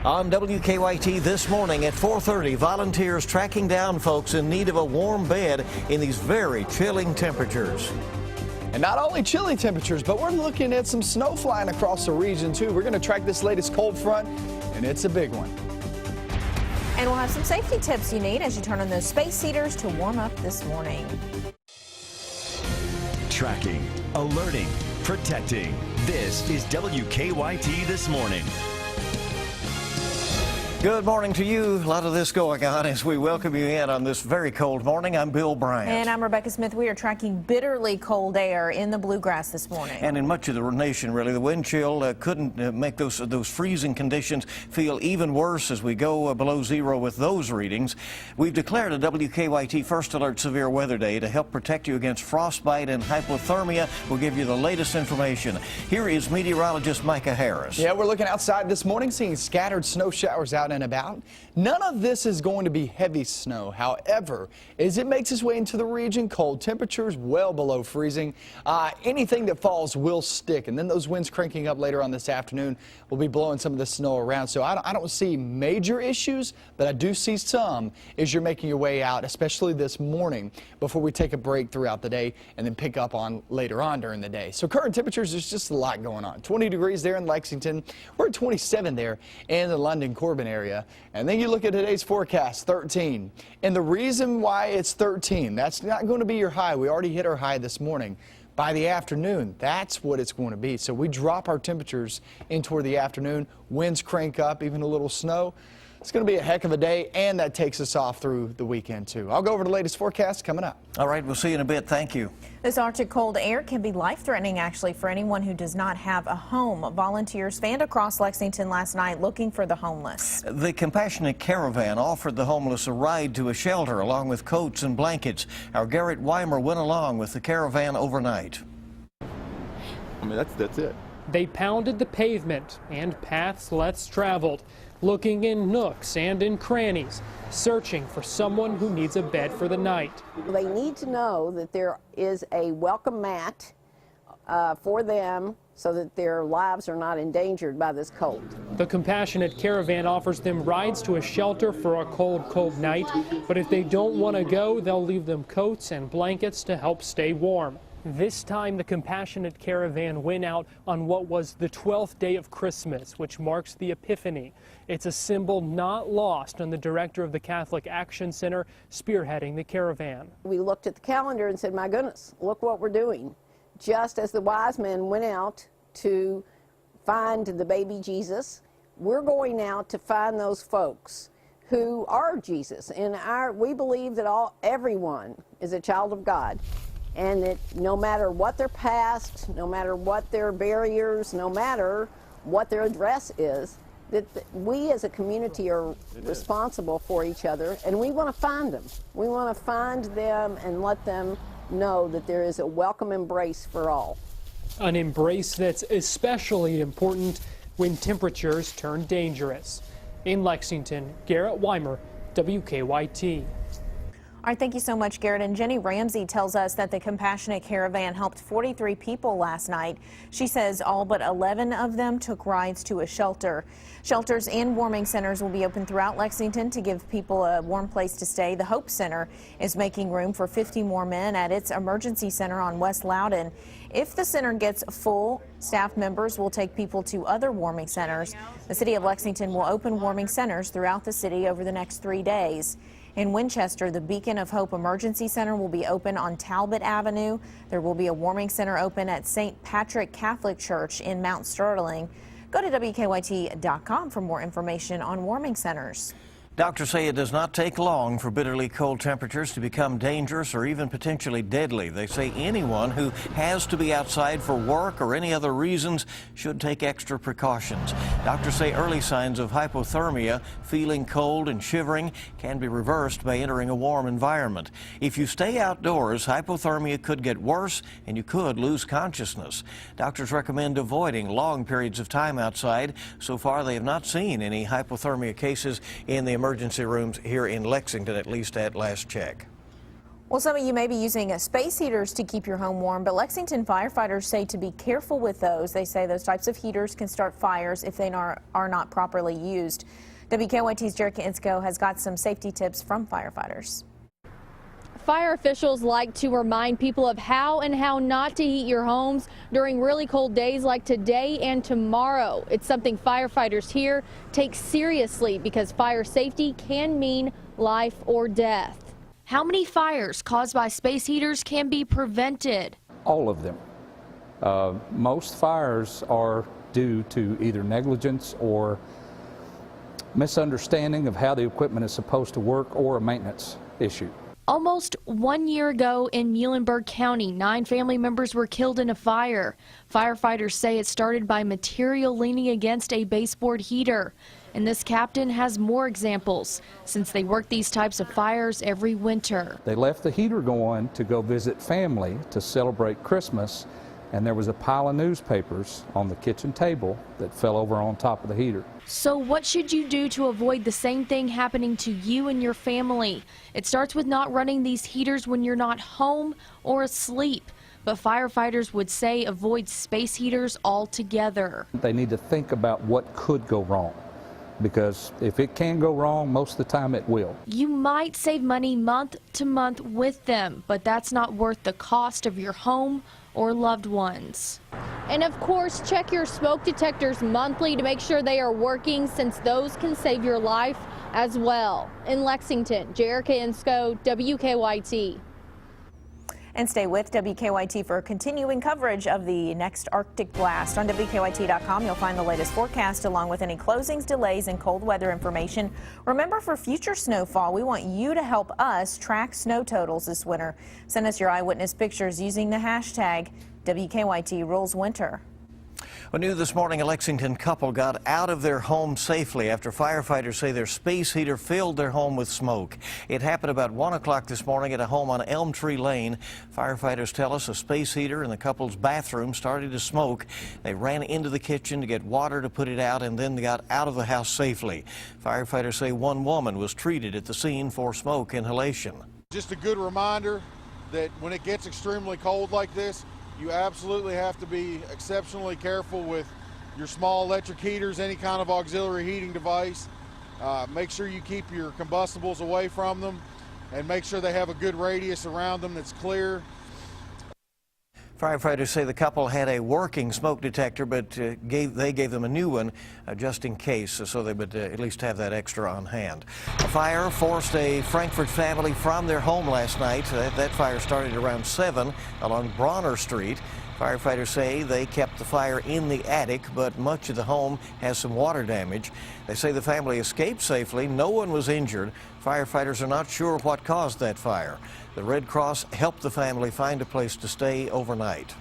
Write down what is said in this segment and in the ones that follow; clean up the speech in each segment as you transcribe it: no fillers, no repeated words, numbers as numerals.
On WKYT this morning at 4:30, volunteers tracking down folks in need of a warm bed in these very chilling temperatures. And not only chilly temperatures, but we're looking at some snow flying across the region too. We're going to track this latest cold front, and it's a big one. And we'll have some safety tips you need as you turn on those space heaters to warm up this morning. Tracking, alerting, protecting. This is WKYT This Morning. Good morning to you. A lot of this going on as we welcome you in on this very cold morning. I'm Bill Bryant. And I'm Rebecca Smith. We are tracking bitterly cold air in the bluegrass this morning. And in much of the nation, really, the wind chill couldn't make those freezing conditions feel even worse as we go below zero with those readings. We've declared a WKYT First Alert Severe Weather Day to help protect you against frostbite and hypothermia. We'll give you the latest information. Here is meteorologist Micah Harris. Yeah, we're looking outside this morning, seeing scattered snow showers out and about. None of this is going to be heavy snow. However, as it makes its way into the region, cold temperatures well below freezing. Anything that falls will stick, and then those winds cranking up later on this afternoon will be blowing some of the snow around. So I don't see major issues, but I do see some as you're making your way out, especially this morning before we take a break throughout the day and then pick up on later on during the day. So current temperatures, there's just a lot going on. 20 degrees there in Lexington. We're at 27 there in the London-Corbin area. And then you look at today's forecast, 13. And the reason why it's 13, that's not going to be your high. We already hit our high this morning. By the afternoon, that's what it's going to be. So we drop our temperatures in toward the afternoon. Winds crank up, even a little snow. It's going to be a heck of a day, and that takes us off through the weekend, too. I'll go over the latest forecast coming up. All right, we'll see you in a bit. Thank you. This Arctic cold air can be life-threatening, actually, for anyone who does not have a home. Volunteers fanned across Lexington last night looking for the homeless. The Compassionate Caravan offered the homeless a ride to a shelter along with coats and blankets. Our Garrett Weimer went along with the caravan overnight. I mean, that's it. They pounded the pavement and paths less traveled, looking in nooks and in crannies, searching for someone who needs a bed for the night. They need to know that there is a welcome mat for them so that their lives are not endangered by this cold. The Compassionate Caravan offers them rides to a shelter for a cold night, but if they don't want to go, they'll leave them coats and blankets to help stay warm. This time, the Compassionate Caravan went out on what was the 12th day of Christmas, which marks the Epiphany. It's a symbol not lost on the director of the Catholic Action Center spearheading the caravan. We looked at the calendar and said, my goodness, look what we're doing. Just as the wise men went out to find the baby Jesus, we're going out to find those folks who are Jesus. And we believe that everyone is a child of God. And that no matter what their past, no matter what their barriers, no matter what their address is, that we as a community are responsible for each other, and we want to find them. We want to find them and let them know that there is a welcome embrace for all. An embrace that's especially important when temperatures turn dangerous. In Lexington, Garrett Weimer, WKYT. All right, thank you so much, Garrett. And Jenny Ramsey tells us that the Compassionate Caravan helped 43 people last night. She says all but 11 of them took rides to a shelter. Shelters and warming centers will be open throughout Lexington to give people a warm place to stay. The Hope Center is making room for 50 more men at its emergency center on West Loudon. If the center gets full, staff members will take people to other warming centers. The city of Lexington will open warming centers throughout the city over the next 3 days. In Winchester, the Beacon of Hope Emergency Center will be open on Talbot Avenue. There will be a warming center open at St. Patrick Catholic Church in Mount Sterling. Go to WKYT.com for more information on warming centers. Doctors say it does not take long for bitterly cold temperatures to become dangerous or even potentially deadly. They say anyone who has to be outside for work or any other reasons should take extra precautions. Doctors say early signs of hypothermia, feeling cold and shivering, can be reversed by entering a warm environment. If you stay outdoors, hypothermia could get worse and you could lose consciousness. Doctors recommend avoiding long periods of time outside. So far, they have not seen any hypothermia cases in the emergency rooms here in Lexington, at least at last check. Well, some of you may be using space heaters to keep your home warm, but Lexington firefighters say to be careful with those. They say those types of heaters can start fires if they are not properly used. WKYT's Jerica Insko has got some safety tips from firefighters. Fire officials like to remind people of how and how not to heat your homes during really cold days like today and tomorrow. It's something firefighters here take seriously because fire safety can mean life or death. How many fires caused by space heaters can be prevented? All of them. Most fires are due to either negligence or misunderstanding of how the equipment is supposed to work or a maintenance issue. Almost 1 year ago in Muhlenberg County, 9 family members were killed in a fire. Firefighters say it started by material leaning against a baseboard heater. And this captain has more examples since they work these types of fires every winter. They left the heater going to go visit family to celebrate Christmas, and there was a pile of newspapers on the kitchen table that fell over on top of the heater. So what should you do to avoid the same thing happening to you and your family? It starts with not running these heaters when you're not home or asleep. But firefighters would say avoid space heaters altogether. They need to think about what could go wrong, because if it can go wrong, most of the time it will. You might save money month to month with them, but that's not worth the cost of your home or loved ones. And of course, check your smoke detectors monthly to make sure they are working, since those can save your life as well. In Lexington, Jerica Insko, WKYT. And stay with WKYT for continuing coverage of the next Arctic blast. On WKYT.com, you'll find the latest forecast along with any closings, delays, and cold weather information. Remember, for future snowfall, we want you to help us track snow totals this winter. Send us your eyewitness pictures using the hashtag WKYTRulesWinter. Well, new this morning, a Lexington couple got out of their home safely after firefighters say their space heater filled their home with smoke. It happened about 1 o'clock this morning at a home on Elm Tree Lane. Firefighters tell us a space heater in the couple's bathroom started to smoke. They ran into the kitchen to get water to put it out, and then they got out of the house safely. Firefighters say one woman was treated at the scene for smoke inhalation. Just a good reminder that when it gets extremely cold like this, you absolutely have to be exceptionally careful with your small electric heaters, any kind of auxiliary heating device. Make sure you keep your combustibles away from them, and make sure they have a good radius around them that's clear. Firefighters say the couple had a working smoke detector, but they gave them a new one just in case, so they would at least have that extra on hand. A fire forced a Frankfort family from their home last night. That fire started around 7 along Bronner Street. Firefighters say they kept the fire in the attic, but much of the home has some water damage. They say the family escaped safely. No one was injured. Firefighters are not sure what caused that fire. The Red Cross helped the family find a place to stay overnight.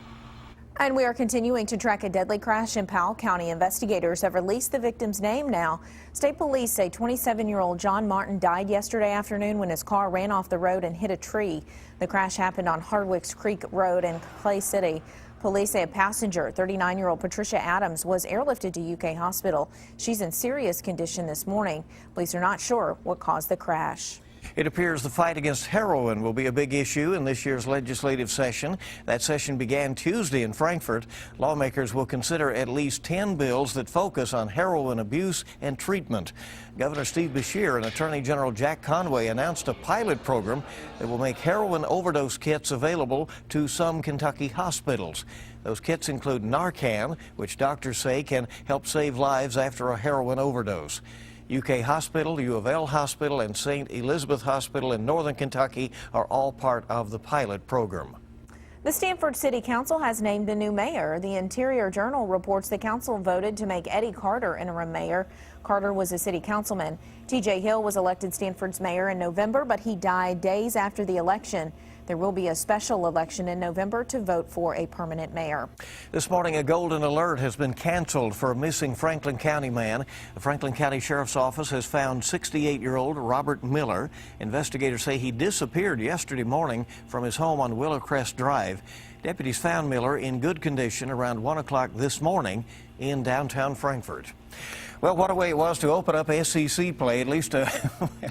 And we are continuing to track a deadly crash in Powell County. Investigators have released the victim's name now. State police say 27-year-old John Martin died yesterday afternoon when his car ran off the road and hit a tree. The crash happened on Hardwicks Creek Road in Clay City. Police say a passenger, 39-year-old Patricia Adams, was airlifted to UK Hospital. She's in serious condition this morning. Police are not sure what caused the crash. It appears the fight against heroin will be a big issue in this year's legislative session. That session began Tuesday in Frankfort. Lawmakers will consider at least 10 bills that focus on heroin abuse and treatment. Governor Steve Beshear and Attorney General Jack Conway announced a pilot program that will make heroin overdose kits available to some Kentucky hospitals. Those kits include Narcan, which doctors say can help save lives after a heroin overdose. UK Hospital, U of L Hospital, and St. Elizabeth Hospital in northern Kentucky are all part of the pilot program. The Stanford City Council has named a new mayor. The Interior Journal reports the council voted to make Eddie Carter interim mayor. Carter was a city councilman. TJ Hill was elected Stanford's mayor in November, but he died days after the election. There will be a special election in November to vote for a permanent mayor. This morning, a golden alert has been canceled for a missing Franklin County man. The Franklin County Sheriff's Office has found 68-year-old Robert Miller. Investigators say he disappeared yesterday morning from his home on Willow Crest Drive. Deputies found Miller in good condition around 1 o'clock this morning in downtown Frankfort. Well, what a way it was to open up SEC play, at least a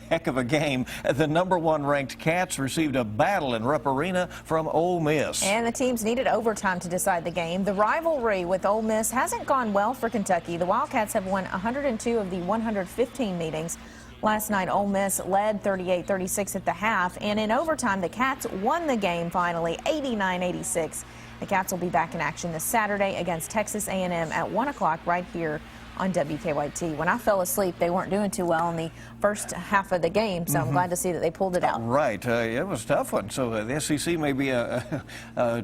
heck of a game. The #1 ranked Cats received a battle in Rupp Arena from Ole Miss. And the teams needed overtime to decide the game. The rivalry with Ole Miss hasn't gone well for Kentucky. The Wildcats have won 102 of the 115 meetings. Last night, Ole Miss led 38-36 at the half, and in overtime, the Cats won the game finally, 89-86. The Cats will be back in action this Saturday against Texas A&M at 1 o'clock right here on WKYT. When I fell asleep, they weren't doing too well in the first half of the game, so I'm glad to see that they pulled it out. Right. It was a tough one, so the SEC may be a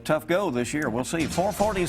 tough go this year. We'll see. 440.